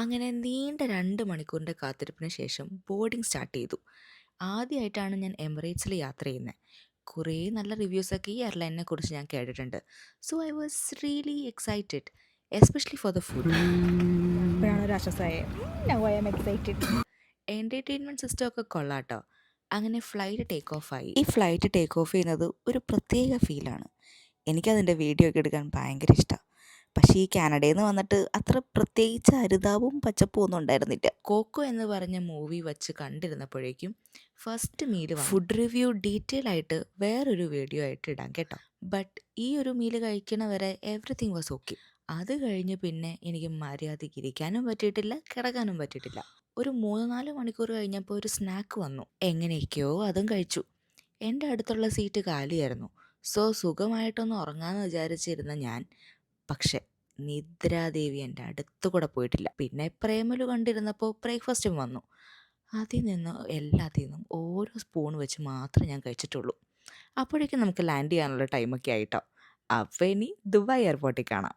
അങ്ങനെ നീണ്ട 2 മണിക്കൂറിൻ്റെ കാത്തിരിപ്പിന് ശേഷം ബോർഡിംഗ് സ്റ്റാർട്ട് ചെയ്തു. ആദ്യമായിട്ടാണ് ഞാൻ എമിറേറ്റ്സിൽ യാത്ര ചെയ്യുന്നത്. കുറേ നല്ല റിവ്യൂസൊക്കെ ഈ എയർലൈനിനെ കുറിച്ച് ഞാൻ കേട്ടിട്ടുണ്ട്. So I was really excited, especially for the food. അപ്പോഴാണ് ഒരു ആശ്വാസമായേ. Now I am excited. Entertainment system ഒക്കെ കൊള്ളാട്ടോ. അങ്ങനെ ഫ്ലൈറ്റ് ടേക്ക് ഓഫ് ആയി. ഈ ഫ്ലൈറ്റ് ടേക്ക് ഓഫ് ചെയ്യുന്നത് ഒരു പ്രത്യേക ഫീലാണ്. എനിക്കതിൻ്റെ വീഡിയോ ഒക്കെ എടുക്കാൻ ഭയങ്കര ഇഷ്ടമാണ്. പക്ഷേ ഈ കാനഡയിൽ നിന്ന് വന്നിട്ട് അത്ര പ്രത്യേകിച്ച് ഹരിതാപവും പച്ചപ്പും ഒന്നും ഉണ്ടായിരുന്നില്ല. കോക്കോ എന്ന് പറഞ്ഞ മൂവി വച്ച് കണ്ടിരുന്നപ്പോഴേക്കും first meal food review detail ആയിട്ട് വേറൊരു വീഡിയോ ആയിട്ട് ഇടാം കേട്ടോ. ബട്ട് ഈ ഒരു മീൽ കഴിക്കണ വരെ എവറിത്തിങ് വാസ് ഓക്കെ. അത് കഴിഞ്ഞ് പിന്നെ എനിക്ക് മര്യാദയ്ക്ക് ഇരിക്കാനും പറ്റിയിട്ടില്ല, കിടക്കാനും പറ്റിയിട്ടില്ല. ഒരു 3-4 മണിക്കൂർ കഴിഞ്ഞപ്പോൾ ഒരു സ്നാക്ക് വന്നു. എങ്ങനെയൊക്കെയോ അതും കഴിച്ചു. എൻ്റെ അടുത്തുള്ള സീറ്റ് കാലിയായിരുന്നു. സോ സുഖമായിട്ടൊന്ന് ഉറങ്ങാമെന്ന് വിചാരിച്ചിരുന്ന ഞാൻ, പക്ഷെ നിദ്രാദേവി എൻ്റെ അടുത്തു കൂടെ പോയിട്ടില്ല. പിന്നെ പ്രേമലു കണ്ടിരുന്നപ്പോൾ ബ്രേക്ക്ഫാസ്റ്റും വന്നു. അതിൽ നിന്ന് എല്ലാത്തിൽ നിന്നും ഓരോ സ്പൂൺ വെച്ച് മാത്രമേ ഞാൻ കഴിച്ചിട്ടുള്ളൂ. അപ്പോഴേക്കും നമുക്ക് ലാൻഡ് ചെയ്യാനുള്ള ടൈമൊക്കെ ആയിട്ടോ. അപ്പോൾ ഇനി ദുബായ് എയർപോർട്ടിൽ കാണാം.